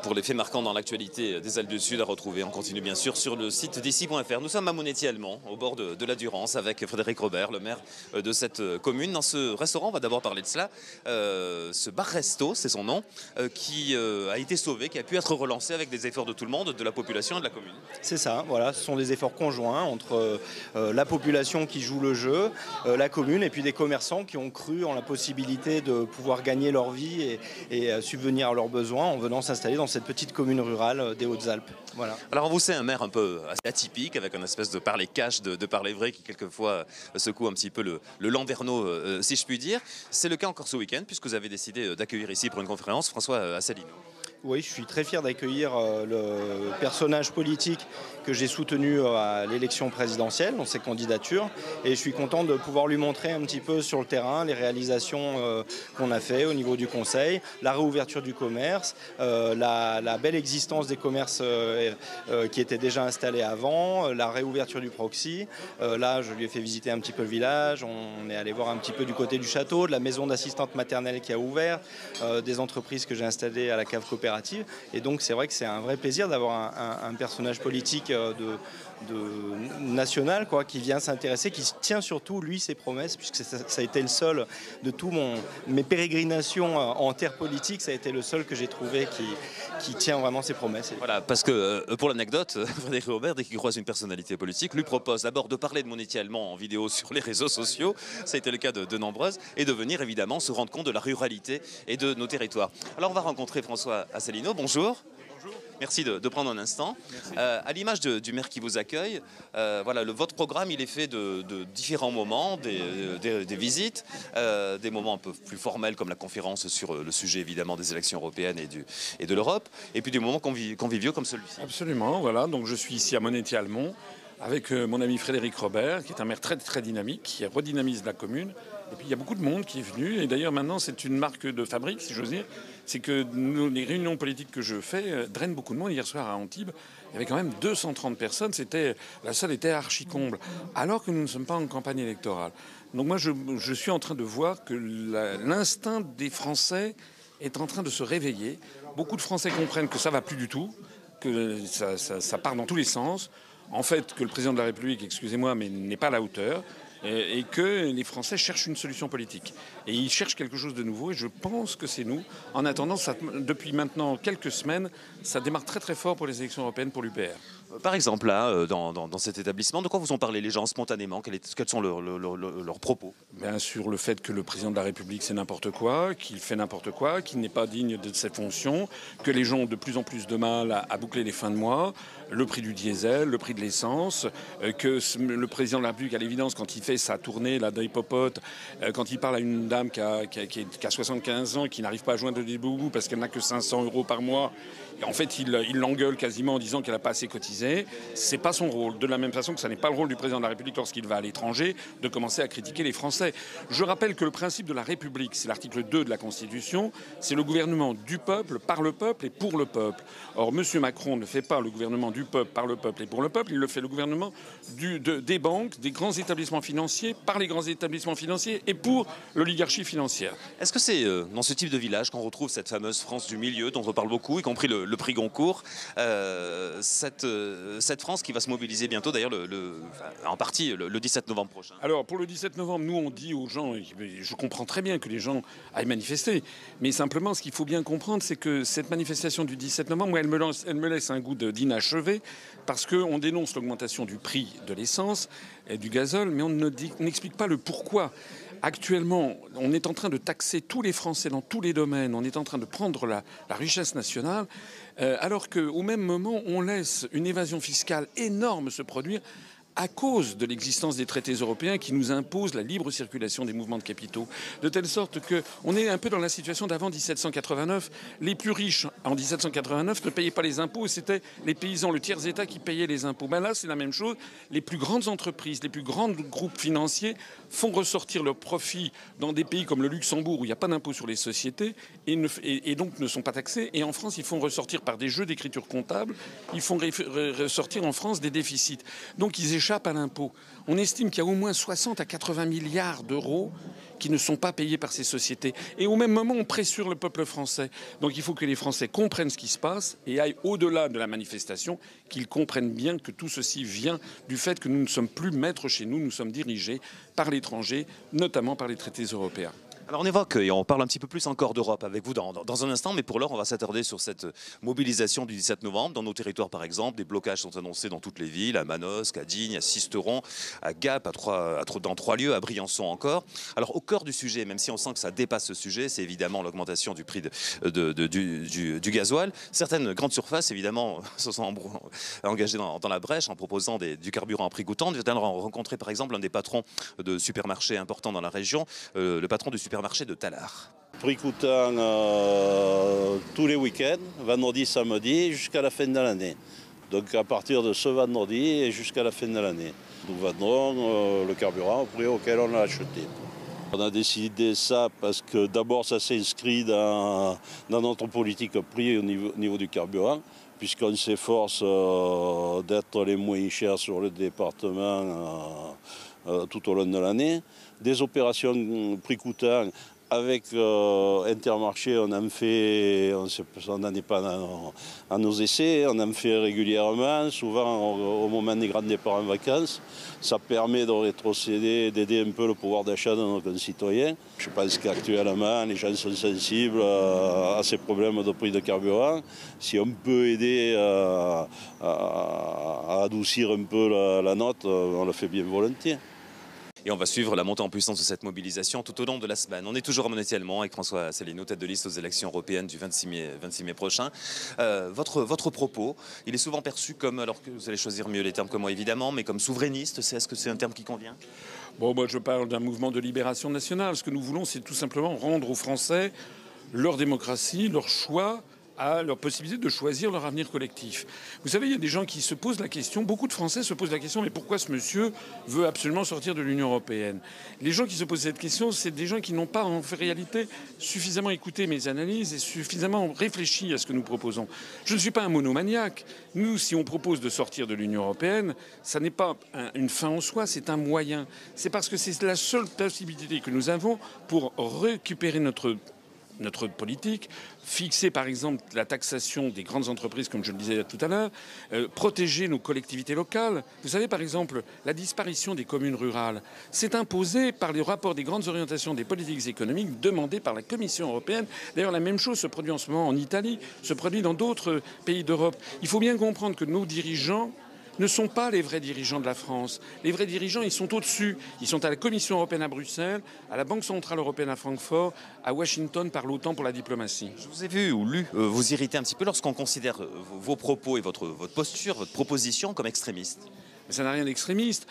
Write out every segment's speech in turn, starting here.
pour les faits marquants dans l'actualité des Alpes du Sud à retrouver. On continue bien sûr sur le site d'ici.fr. Nous sommes à Monétier-Allemand, au bord de la Durance, avec Frédéric Robert, le maire de cette commune. Dans ce restaurant, on va d'abord parler de cela. Ce bar-resto, c'est son nom, qui a été sauvé, qui a pu être relancé avec des efforts de tout le monde, de la population et de la commune. C'est ça, voilà, ce sont des efforts conjoints entre la population qui joue le jeu, la commune et puis des commerçants qui ont cru en la possibilité de pouvoir gagner leur vie et subvenir à leurs besoins en venant s'installer dans cette petite commune rurale des Hautes-Alpes. Voilà. Alors vous, c'est un maire un peu assez atypique, avec une espèce de parler cash, de parler vrai qui quelquefois secoue un petit peu le landerneau, si je puis dire. C'est le cas encore ce week-end, puisque vous avez décidé d'accueillir ici pour une conférence François Asselineau. Oui, je suis très fier d'accueillir le personnage politique que j'ai soutenu à l'élection présidentielle, dans ses candidatures. Et je suis content de pouvoir lui montrer un petit peu sur le terrain les réalisations qu'on a fait au niveau du Conseil, la réouverture du commerce, la belle existence des commerces qui étaient déjà installés avant, la réouverture du proxy. Là, je lui ai fait visiter un petit peu le village. On est allé voir un petit peu du côté du château, de la maison d'assistante maternelle qui a ouvert, des entreprises que j'ai installées à la cave coopérative. Et donc c'est vrai que c'est un vrai plaisir d'avoir un personnage politique national qui vient s'intéresser, qui tient surtout lui ses promesses, puisque ça a été le seul de tous mes pérégrinations en terre politique, ça a été le seul que j'ai trouvé qui tient vraiment ses promesses. Voilà, parce que pour l'anecdote, Frédéric Robert, dès qu'il croise une personnalité politique, lui propose d'abord de parler de Monétier-Allemand en vidéo sur les réseaux sociaux, ça a été le cas de nombreuses, et de venir évidemment se rendre compte de la ruralité et de nos territoires. Alors on va rencontrer François Asselineau, bonjour. Merci de prendre un instant. À l'image du maire qui vous accueille, voilà, votre programme il est fait de différents moments, des visites, des moments un peu plus formels comme la conférence sur le sujet évidemment des élections européennes et de l'Europe, et puis des moments conviviaux comme celui-ci. Absolument, voilà. Donc je suis ici à Monétier-Allemand avec mon ami Frédéric Robert, qui est un maire très, très dynamique, qui redynamise la commune. Et puis il y a beaucoup de monde qui est venu. Et d'ailleurs maintenant c'est une marque de fabrique, si j'ose dire. C'est que les réunions politiques que je fais drainent beaucoup de monde. Hier soir à Antibes, il y avait quand même 230 personnes. La salle était archi-comble. Alors que nous ne sommes pas en campagne électorale. Donc moi je suis en train de voir que l'instinct des Français est en train de se réveiller. Beaucoup de Français comprennent que ça va plus du tout, que ça part dans tous les sens. En fait, que le président de la République, excusez-moi, mais n'est pas à la hauteur. Et que les Français cherchent une solution politique. Et ils cherchent quelque chose de nouveau, et je pense que c'est nous. En attendant, depuis maintenant quelques semaines, ça démarre très très fort pour les élections européennes, pour l'UPR. Par exemple, là, dans cet établissement, de quoi vous ont parlé les gens spontanément? Quels sont leurs propos? Bien sûr, le fait que le président de la République c'est n'importe quoi, qu'il fait n'importe quoi, qu'il n'est pas digne de cette fonction, que les gens ont de plus en plus de mal à boucler les fins de mois, le prix du diesel, le prix de l'essence, que le président de la République, à l'évidence, quand il fait sa tournée là, d'hippopote, quand il parle à une dame qui a 75 ans et qui n'arrive pas à joindre des bouts parce qu'elle n'a que 500 € par mois, et en fait, il l'engueule quasiment en disant qu'elle n'a pas assez cotisé. C'est pas son rôle. De la même façon que ça n'est pas le rôle du président de la République lorsqu'il va à l'étranger de commencer à critiquer les Français. Je rappelle que le principe de la République, c'est l'article 2 de la Constitution, c'est le gouvernement du peuple, par le peuple et pour le peuple. Or, M. Macron ne fait pas le gouvernement du peuple, par le peuple et pour le peuple, il le fait le gouvernement des banques, des grands établissements financiers, par les grands établissements financiers et pour l'oligarchie financière. Est-ce que c'est dans ce type de village qu'on retrouve cette fameuse France du milieu dont on parle beaucoup, y compris le prix Goncourt, cette France qui va se mobiliser bientôt, d'ailleurs en partie le 17 novembre prochain? Alors pour le 17 novembre, nous on dit aux gens, je comprends très bien que les gens aillent manifester, mais simplement ce qu'il faut bien comprendre, c'est que cette manifestation du 17 novembre, moi, elle me laisse un goût d'inachevé, parce qu'on dénonce l'augmentation du prix de l'essence et du gazole, mais on n'explique pas le pourquoi. Actuellement, on est en train de taxer tous les Français dans tous les domaines, on est en train de prendre la richesse nationale, alors qu'au même moment, on laisse une évasion fiscale énorme se produire à cause de l'existence des traités européens qui nous imposent la libre circulation des mouvements de capitaux. De telle sorte qu'on est un peu dans la situation d'avant 1789. Les plus riches, en 1789, ne payaient pas les impôts. C'était les paysans, le tiers-État qui payait les impôts. Ben là, c'est la même chose. Les plus grandes entreprises, les plus grands groupes financiers font ressortir leurs profits dans des pays comme le Luxembourg, où il n'y a pas d'impôt sur les sociétés, et donc ne sont pas taxés. Et en France, ils font ressortir par des jeux d'écriture comptable, ils font ressortir en France des déficits. Donc ils échappent échappent à l'impôt. On estime qu'il y a au moins 60 à 80 milliards d'euros qui ne sont pas payés par ces sociétés. Et au même moment, on pressure le peuple français. Donc il faut que les Français comprennent ce qui se passe et aillent au-delà de la manifestation, qu'ils comprennent bien que tout ceci vient du fait que nous ne sommes plus maîtres chez nous, nous sommes dirigés par l'étranger, notamment par les traités européens. Alors on évoque et on parle un petit peu plus encore d'Europe avec vous dans un instant, mais pour l'heure on va s'attarder sur cette mobilisation du 17 novembre. Dans nos territoires par exemple, des blocages sont annoncés dans toutes les villes, à Manosque, à Digne, à Sisteron, à Gap, dans 3 lieux, à Briançon encore. Alors au cœur du sujet, même si on sent que ça dépasse ce sujet, c'est évidemment l'augmentation du prix du gasoil. Certaines grandes surfaces évidemment se sont engagées dans la brèche en proposant du carburant à prix coûtant. Nous avons rencontré par exemple un des patrons de supermarchés importants dans la région, le patron du supermarché de Tallard. Prix coûtant tous les week-ends, vendredi, samedi, jusqu'à la fin de l'année. Donc à partir de ce vendredi et jusqu'à la fin de l'année. Nous vendrons le carburant au prix auquel on l'a acheté. On a décidé ça parce que d'abord ça s'inscrit dans notre politique prix au niveau du carburant, puisqu'on s'efforce d'être les moins chers sur le département tout au long de l'année. Des opérations prix coûtant avec Intermarché, on n'en est pas à nos essais, on en fait régulièrement, souvent au moment des grands départs en vacances. Ça permet de rétrocéder, d'aider un peu le pouvoir d'achat de nos concitoyens. Je pense qu'actuellement, les gens sont sensibles à ces problèmes de prix de carburant. Si on peut aider à adoucir un peu la note, on le fait bien volontiers. Et on va suivre la montée en puissance de cette mobilisation tout au long de la semaine. On est toujours à Monestier-Allemand avec François Asselineau, tête de liste aux élections européennes du 26 mai prochain. Votre propos, il est souvent perçu comme, alors que vous allez choisir mieux les termes que moi évidemment, mais comme souverainiste. Est-ce que c'est un terme qui convient ? Bon, moi je parle d'un mouvement de libération nationale. Ce que nous voulons, c'est tout simplement rendre aux Français leur démocratie, leur choix, à leur possibilité de choisir leur avenir collectif. Vous savez, il y a des gens qui se posent la question, beaucoup de Français se posent la question, mais pourquoi ce monsieur veut absolument sortir de l'Union européenne ? Les gens qui se posent cette question, c'est des gens qui n'ont pas en réalité suffisamment écouté mes analyses et suffisamment réfléchi à ce que nous proposons. Je ne suis pas un monomaniaque. Nous, si on propose de sortir de l'Union européenne, ça n'est pas une fin en soi, c'est un moyen. C'est parce que c'est la seule possibilité que nous avons pour récupérer notre politique, fixer par exemple la taxation des grandes entreprises, comme je le disais tout à l'heure, protéger nos collectivités locales. Vous savez par exemple, la disparition des communes rurales, c'est imposé par les rapports des grandes orientations des politiques économiques demandées par la Commission européenne. D'ailleurs, la même chose se produit en ce moment en Italie, se produit dans d'autres pays d'Europe. Il faut bien comprendre que nos dirigeants ne sont pas les vrais dirigeants de la France. Les vrais dirigeants, ils sont au-dessus. Ils sont à la Commission européenne à Bruxelles, à la Banque centrale européenne à Francfort, à Washington par l'OTAN pour la diplomatie. Je vous ai vu ou lu vous irriter un petit peu lorsqu'on considère vos propos et votre posture, votre proposition comme extrémiste. Mais ça n'a rien d'extrémiste.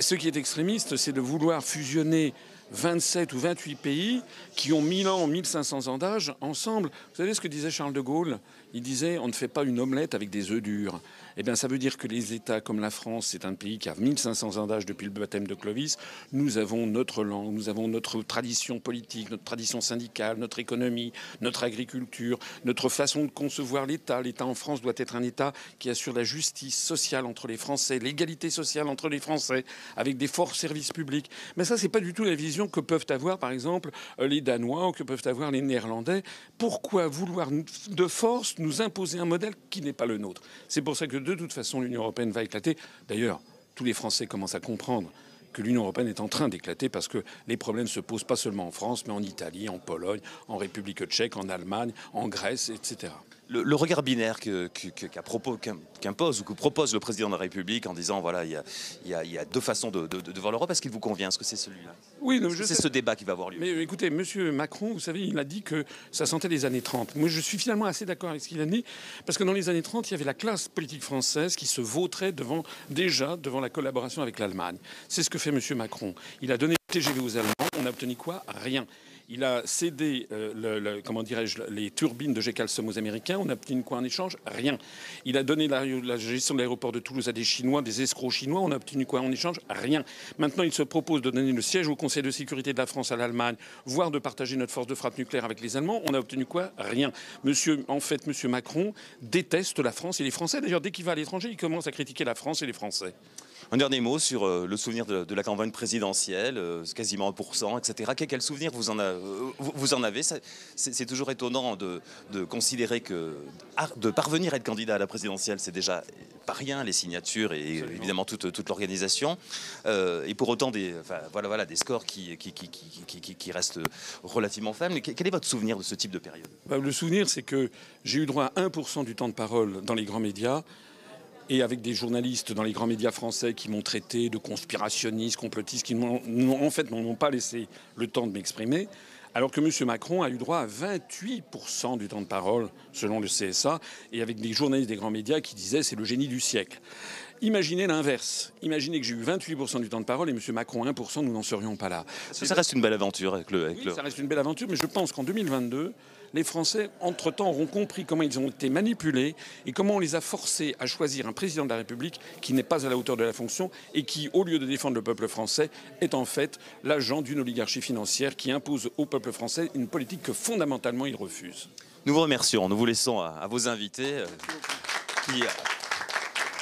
Ce qui est extrémiste, c'est de vouloir fusionner 27 ou 28 pays qui ont 1000 ans, 1500 ans d'âge ensemble. Vous savez ce que disait Charles de Gaulle ? Il disait « on ne fait pas une omelette avec des œufs durs ». Eh bien, ça veut dire que les États comme la France, c'est un pays qui a 1500 ans d'âge depuis le baptême de Clovis. Nous avons notre langue, nous avons notre tradition politique, notre tradition syndicale, notre économie, notre agriculture, notre façon de concevoir l'État. L'État en France doit être un État qui assure la justice sociale entre les Français, l'égalité sociale entre les Français, avec des forts services publics. Mais ça, c'est pas du tout la vision que peuvent avoir, par exemple, les Danois ou que peuvent avoir les Néerlandais. Pourquoi vouloir de force nous imposer un modèle qui n'est pas le nôtre ? C'est pour ça que de toute façon, l'Union européenne va éclater. D'ailleurs, tous les Français commencent à comprendre que l'Union européenne est en train d'éclater parce que les problèmes se posent pas seulement en France, mais en Italie, en Pologne, en République tchèque, en Allemagne, en Grèce, etc. Le regard binaire qu'impose ou que propose le président de la République en disant voilà, il y a deux façons de voir l'Europe, est-ce qu'il vous convient ? Est-ce que c'est celui-là ? Oui, c'est ce débat qui va avoir lieu. Mais écoutez, M. Macron, vous savez, il a dit que ça sentait les années 30. Moi, je suis finalement assez d'accord avec ce qu'il a dit, parce que dans les années 30, il y avait la classe politique française qui se vautrait devant la collaboration avec l'Allemagne. C'est ce que fait M. Macron. Il a donné le TGV aux Allemands. On a obtenu quoi ? Rien. Il a cédé les turbines de Gecalsum aux Américains. On a obtenu quoi en échange ? Rien. Il a donné la gestion de l'aéroport de Toulouse à des Chinois, des escrocs chinois. On a obtenu quoi en échange ? Rien. Maintenant, il se propose de donner le siège au Conseil de sécurité de la France à l'Allemagne, voire de partager notre force de frappe nucléaire avec les Allemands. On a obtenu quoi ? Rien. Monsieur Macron déteste la France et les Français. D'ailleurs, dès qu'il va à l'étranger, il commence à critiquer la France et les Français. Un dernier mot sur le souvenir de la campagne présidentielle, quasiment 1%, etc. Quel souvenir vous en avez? C'est toujours étonnant de considérer que de parvenir à être candidat à la présidentielle, c'est déjà pas rien, les signatures et évidemment toute l'organisation. Et pour autant, des scores qui restent relativement faibles. Mais quel est votre souvenir de ce type de période? Le souvenir, c'est que j'ai eu droit à 1% du temps de parole dans les grands médias, et avec des journalistes dans les grands médias français qui m'ont traité de conspirationniste, complotiste, qui n'ont pas laissé le temps de m'exprimer, alors que M. Macron a eu droit à 28% du temps de parole, selon le CSA, et avec des journalistes des grands médias qui disaient c'est le génie du siècle. Imaginez l'inverse. Imaginez que j'ai eu 28% du temps de parole et M. Macron 1%, nous n'en serions pas là. Ça reste une belle aventure Ça reste une belle aventure, mais je pense qu'en 2022, les Français, entre-temps, auront compris comment ils ont été manipulés et comment on les a forcés à choisir un président de la République qui n'est pas à la hauteur de la fonction et qui, au lieu de défendre le peuple français, est en fait l'agent d'une oligarchie financière qui impose au peuple français une politique que fondamentalement il refuse. Nous vous remercions. Nous vous laissons à vos invités qui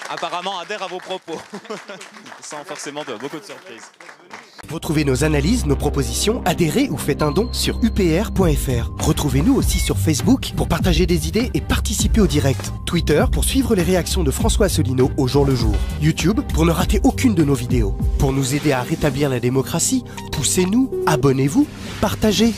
apparemment adhèrent à vos propos sans forcément beaucoup de surprises. Retrouvez nos analyses, nos propositions, adhérez ou faites un don sur upr.fr. Retrouvez-nous aussi sur Facebook pour partager des idées et participer au direct. Twitter pour suivre les réactions de François Asselineau au jour le jour. YouTube pour ne rater aucune de nos vidéos. Pour nous aider à rétablir la démocratie, poussez-nous, abonnez-vous, partagez.